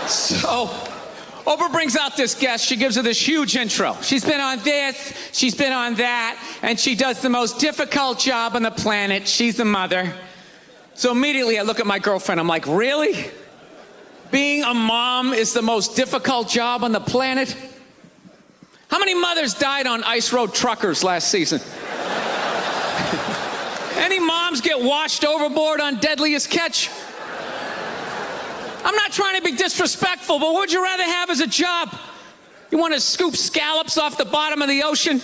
So, Oprah brings out this guest. She gives her this huge intro. She's been on this, she's been on that, and she does the most difficult job on the planet. She's a mother. So immediately I look at my girlfriend. I'm like, really? Being a mom is the most difficult job on the planet? How many mothers died on ice road truckers last season? Any moms get washed overboard on Deadliest Catch? I'm not trying to be disrespectful, but what would you rather have as a job? You want to scoop scallops off the bottom of the ocean,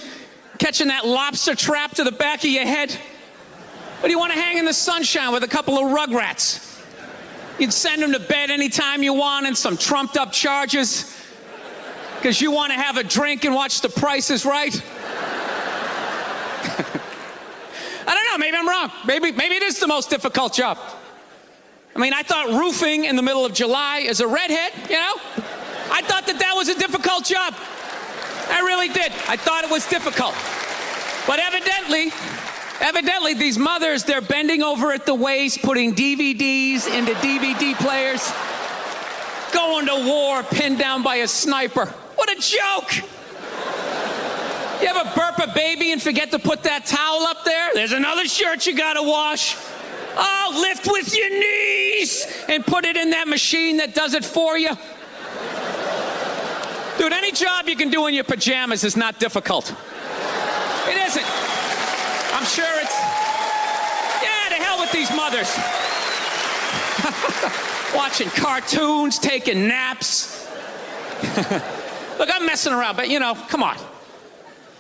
catching that lobster trap to the back of your head? Or do you want to hang in the sunshine with a couple of rugrats? You'd send them to bed anytime you want and some trumped up charges because you want to have a drink and watch The Price is Right? I don't know, maybe I'm wrong. Maybe it is the most difficult job. I mean, I thought roofing in the middle of July as a redhead, you know? I thought that was a difficult job. I really did. I thought it was difficult. But evidently these mothers, they're bending over at the waist, putting DVDs into DVD players, going to war pinned down by a sniper. What a joke! You ever burp a baby and forget to put that towel up there? There's another shirt you gotta wash. Oh, lift with your knees and put it in that machine that does it for you. Dude, any job you can do in your pajamas is not difficult. It isn't. I'm sure it's... Yeah, to hell with these mothers. Watching cartoons, taking naps. Look, I'm messing around, but you know, come on.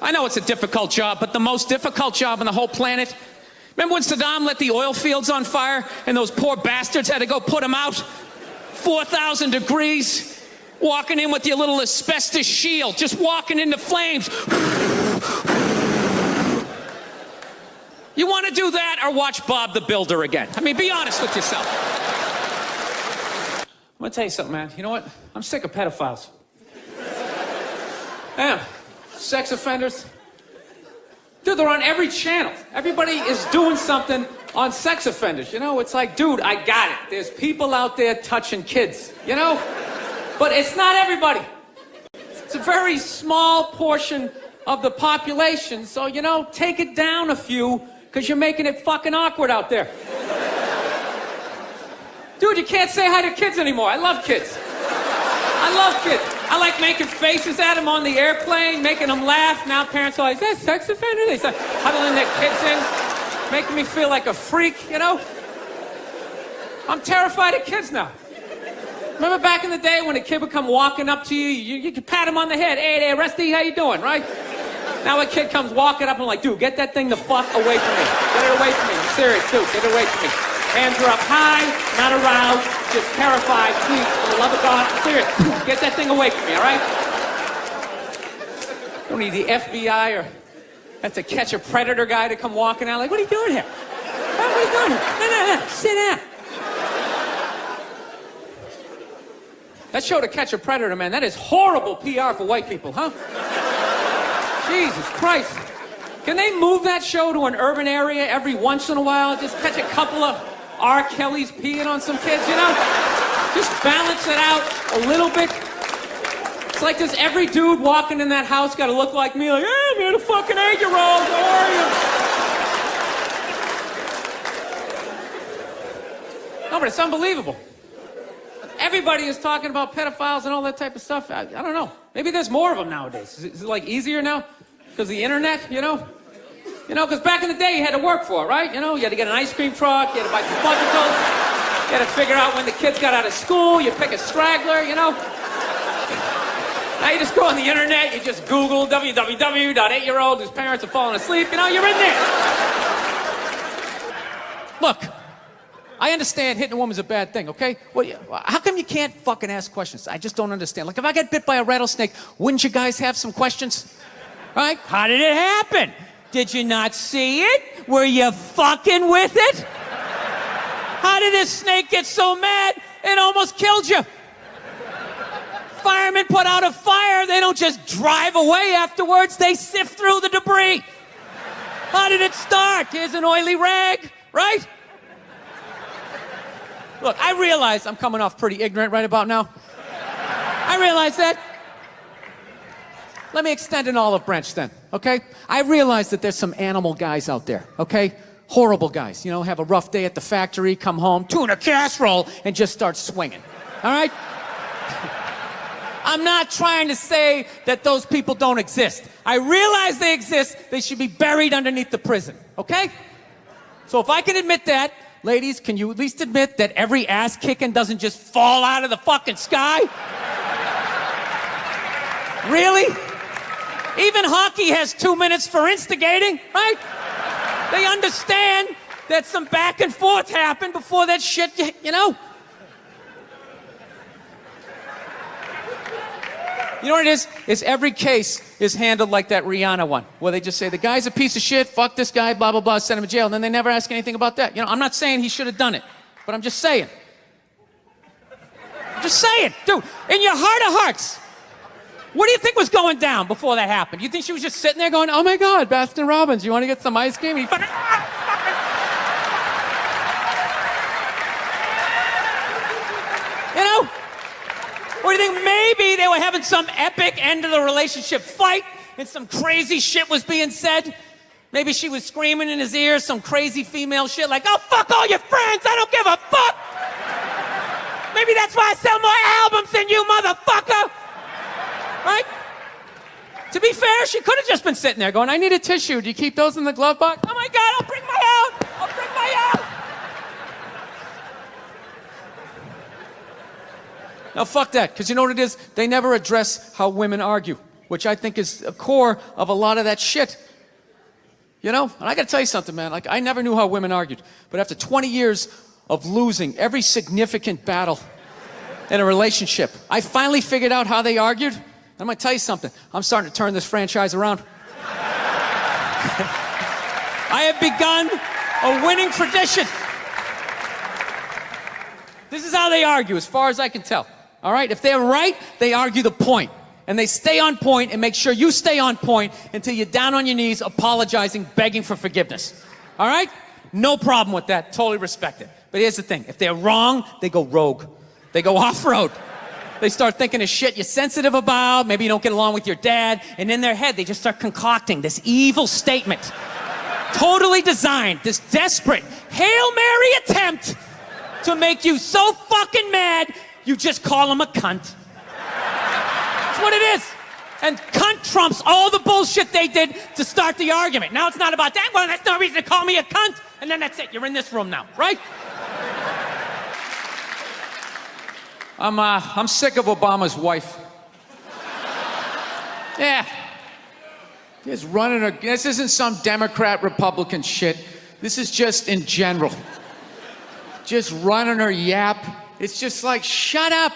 I know it's a difficult job, but the most difficult job on the whole planet... Remember when Saddam let the oil fields on fire and those poor bastards had to go put them out? 4,000 degrees, walking in with your little asbestos shield, just walking into flames. You want to do that or watch Bob the Builder again? I mean, be honest with yourself. I'm going to tell you something, man. You know what? I'm sick of pedophiles. I am. Sex offenders. Dude, they're on every channel. Everybody is doing something on sex offenders, you know? It's like, dude, I got it. There's people out there touching kids, you know? But it's not everybody. It's a very small portion of the population, so, you know, take it down a few, because you're making it fucking awkward out there. Dude, you can't say hi to kids anymore. I love kids. I love kids. I like making faces at them on the airplane, making them laugh. Now parents are like, is that sex offender? They start huddling their kids in, making me feel like a freak, you know? I'm terrified of kids now. Remember back in the day when a kid would come walking up to you, you could pat him on the head. Hey there, Rusty, how you doing, right? Now a kid comes walking up and I'm like, dude, get that thing the fuck away from me. Get it away from me. I'm serious, dude, get it away from me. Hands are up high, not aroused, just terrified. Please, for the love of God, I'm serious. Get that thing away from me, all right? Don't need the FBI or have to catch a predator guy to come walking out. Like, what are you doing here? What are you doing here? No, sit down. That show To Catch a Predator, man, that is horrible PR for white people, huh? Jesus Christ. Can they move that show to an urban area every once in a while? Just catch a couple of R. Kelly's peeing on some kids, you know? Just balance it out a little bit. It's like, does every dude walking in that house got to look like me? Like, hey, man, a fucking 8-year-old, how are you? No, but it's unbelievable. Everybody is talking about pedophiles and all that type of stuff. I don't know. Maybe there's more of them nowadays. Is it like easier now? Because the internet, you know? You know, because back in the day, you had to work for it, right? You know, you had to get an ice cream truck, you had to buy some fudgicles, you had to figure out when the kids got out of school, you pick a straggler, you know? Now you just go on the internet, you just Google www.8-year-old whose parents are falling asleep, you know, you're in there. Look, I understand hitting a woman's a bad thing, okay? Well, how come you can't fucking ask questions? I just don't understand. Like, if I get bit by a rattlesnake, wouldn't you guys have some questions? Right? How did it happen? Did you not see it? Were you fucking with it? How did this snake get so mad it almost killed you? Firemen put out a fire, they don't just drive away afterwards, they sift through the debris. How did it start? Here's an oily rag, right? Look, I realize I'm coming off pretty ignorant right about now. I realize that. Let me extend an olive branch then, okay? I realize that there's some animal guys out there, okay? Horrible guys, you know, have a rough day at the factory, come home, tuna casserole, and just start swinging, all right? I'm not trying to say that those people don't exist. I realize they exist. They should be buried underneath the prison, okay? So if I can admit that, ladies, can you at least admit that every ass kicking doesn't just fall out of the fucking sky? Really? Even hockey has 2 minutes for instigating, right? They understand that some back and forth happened before that shit, you know? You know what it is? Is every case is handled like that Rihanna one, where they just say, the guy's a piece of shit, fuck this guy, blah, blah, blah, send him to jail, and then they never ask anything about that. You know, I'm not saying he should have done it, but I'm just saying. I'm just saying, dude, in your heart of hearts, what do you think was going down before that happened? You think she was just sitting there going, oh my God, Baskin Robbins, you want to get some ice cream? You fucking... You know? Or do you think maybe they were having some epic end of the relationship fight and some crazy shit was being said? Maybe she was screaming in his ear some crazy female shit like, oh, fuck all your friends, I don't give a fuck! Maybe that's why I sell more albums than you, motherfucker! Right? To be fair, she could have just been sitting there going, I need a tissue. Do you keep those in the glove box? Oh my God, I'll bring my out! I'll bring my out! Now, fuck that, because you know what it is? They never address how women argue, which I think is a core of a lot of that shit. You know? And I gotta tell you something, man. Like, I never knew how women argued. But after 20 years of losing every significant battle in a relationship, I finally figured out how they argued. I'm gonna tell you something. I'm starting to turn this franchise around. I have begun a winning tradition. This is how they argue, as far as I can tell. All right? If they're right, they argue the point. And they stay on point and make sure you stay on point until you're down on your knees, apologizing, begging for forgiveness. All right? No problem with that. Totally respect it. But here's the thing. If they're wrong, they go rogue. They go off-road. They start thinking of shit you're sensitive about. Maybe you don't get along with your dad. And in their head, they just start concocting this evil statement. Totally designed, this desperate Hail Mary attempt to make you so fucking mad, you just call him a cunt. That's what it is. And cunt trumps all the bullshit they did to start the argument. Now it's not about that. Well, that's no reason to call me a cunt. And then that's it. You're in this room now, right? I'm sick of Obama's wife. Yeah. He's running her. This isn't some Democrat, Republican shit. This is just in general. Just running her yap. It's just like, shut up.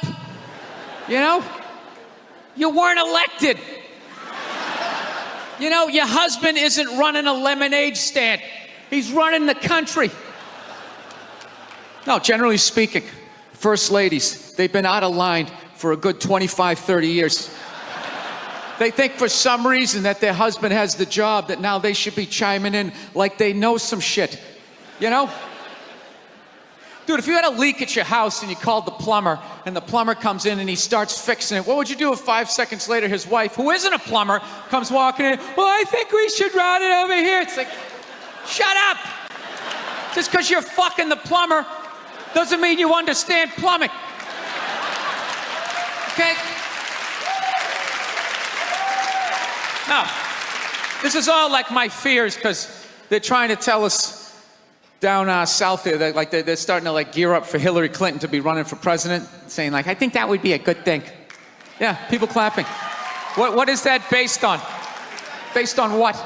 You know? You weren't elected. You know, your husband isn't running a lemonade stand. He's running the country. No, generally speaking, first ladies, they've been out of line for a good 25, 30 years. They think for some reason that their husband has the job, that now they should be chiming in like they know some shit. You know? Dude, if you had a leak at your house and you called the plumber and the plumber comes in and he starts fixing it, what would you do if 5 seconds later his wife, who isn't a plumber, comes walking in, well, I think we should route it over here. It's like, shut up. Just because you're fucking the plumber doesn't mean you understand plumbing. Okay? Now, this is all like my fears because they're trying to tell us down south there, they're starting to like gear up for Hillary Clinton to be running for president, saying like, I think that would be a good thing. Yeah, people clapping. What is that based on? Based on what?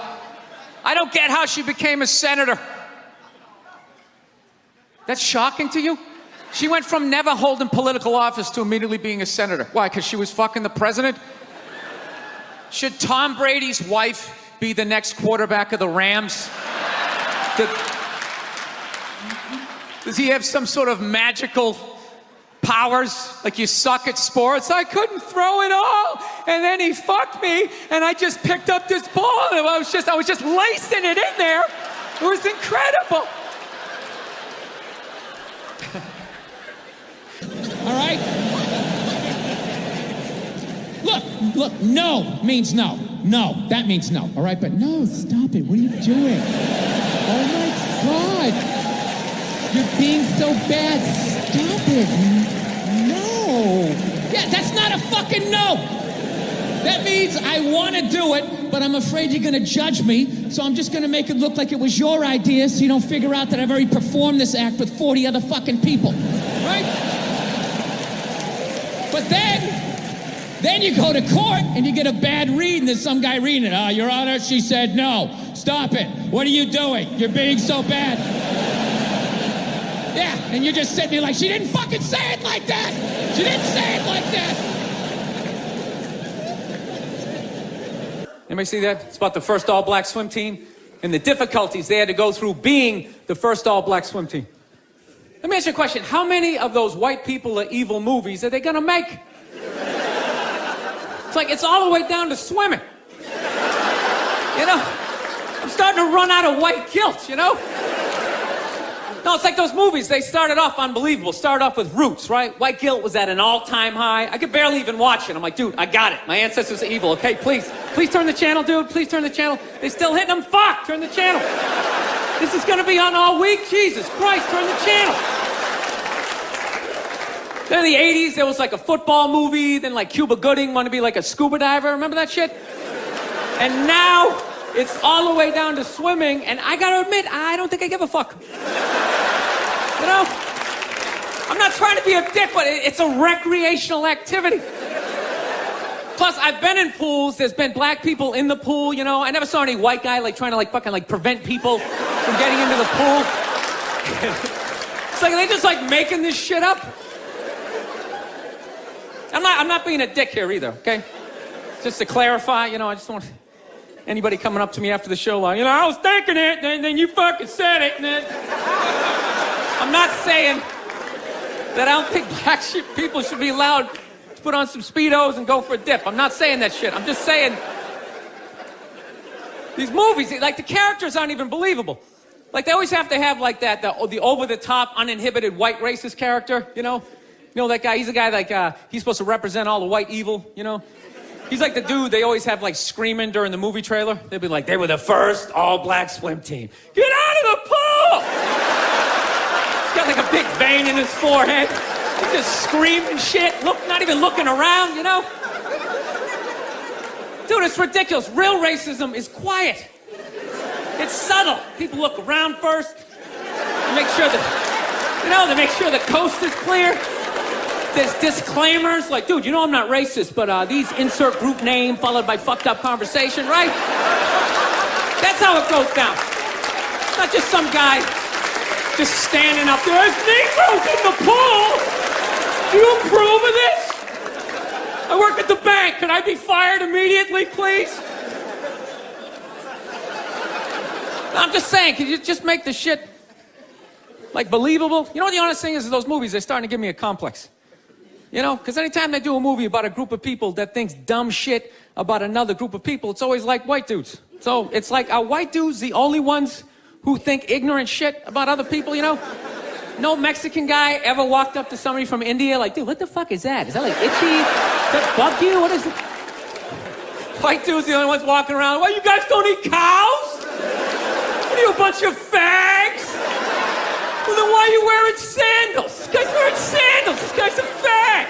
I don't get how she became a senator. That's shocking to you? She went from never holding political office to immediately being a senator. Why, because she was fucking the president? Should Tom Brady's wife be the next quarterback of the Rams? Does he have some sort of magical powers? Like you suck at sports? I couldn't throw it all, and then he fucked me, and I just picked up this ball, and I was just lacing it in there. It was incredible. All right. Look, no means no. No, that means no, all right? But no, stop it. What are you doing? Oh my God. You're being so bad. Stop it. No. Yeah, that's not a fucking no. That means I want to do it, but I'm afraid you're going to judge me, so I'm just going to make it look like it was your idea so you don't figure out that I've already performed this act with 40 other fucking people, right? But then you go to court and you get a bad read and there's some guy reading it. Your Honor, she said no. Stop it. What are you doing? You're being so bad. Yeah, and you're just sitting there like, she didn't fucking say it like that. She didn't say it like that. Anybody see that? It's about the first all-black swim team and the difficulties they had to go through being the first all-black swim team. Let me ask you a question. How many of those white people are evil movies are they gonna make? It's like, it's all the way down to swimming. You know? I'm starting to run out of white guilt, you know? No, it's like those movies. They started off unbelievable. Started off with Roots, right? White guilt was at an all-time high. I could barely even watch it. I'm like, dude, I got it. My ancestors are evil, okay? Please turn the channel, dude. Please turn the channel. They're still hitting them. Fuck, turn the channel. This is gonna be on all week. Jesus Christ, turn the channel. Then in the 80s, there was like a football movie. Then like Cuba Gooding wanted to be like a scuba diver. Remember that shit? And now it's all the way down to swimming. And I gotta admit, I don't think I give a fuck. You know? I'm not trying to be a dick, but it's a recreational activity. Plus, I've been in pools. There's been black people in the pool, you know? I never saw any white guy like trying to like fucking like prevent people from getting into the pool. It's like, are they just like making this shit up? I'm not being a dick here either, okay? Just to clarify, you know, I just don't want anybody coming up to me after the show like, you know, I was thinking it, and then you fucking said it, and then... I'm not saying that I don't think black people should be allowed to put on some Speedos and go for a dip. I'm not saying that shit. I'm just saying these movies, like the characters aren't even believable. Like they always have to have like that, the over-the-top, uninhibited white racist character, you know? You know that guy, he's a guy like, he's supposed to represent all the white evil, you know? He's like the dude they always have like screaming during the movie trailer. They'd be like, they were the first all-black swim team. Get out of the pool! He's got like a big vein in his forehead. He's just screaming shit, not even looking around, you know? Dude, it's ridiculous. Real racism is quiet. It's subtle. People look around first. They make sure they make sure the coast is clear. There's disclaimers like, dude, you know I'm not racist, but these insert group name followed by fucked up conversation, right? That's how it goes down. It's not just some guy just standing up there. There's Negroes in the pool. Do you approve of this? I work at the bank. Can I be fired immediately, please? I'm just saying, can you just make the shit like believable? You know what the honest thing is those movies, they're starting to give me a complex. You know, because anytime they do a movie about a group of people that thinks dumb shit about another group of people, it's always like white dudes. So it's like, are white dudes the only ones who think ignorant shit about other people, you know? No Mexican guy ever walked up to somebody from India like, dude, what the fuck is that? Is that like itchy? Does that bug you? What is it? White dudes the only ones walking around, well, you guys don't eat cows? What are you, a bunch of fags? Well, then why are you wearing sandals? This guy's wearing sandals. This guy's a fag.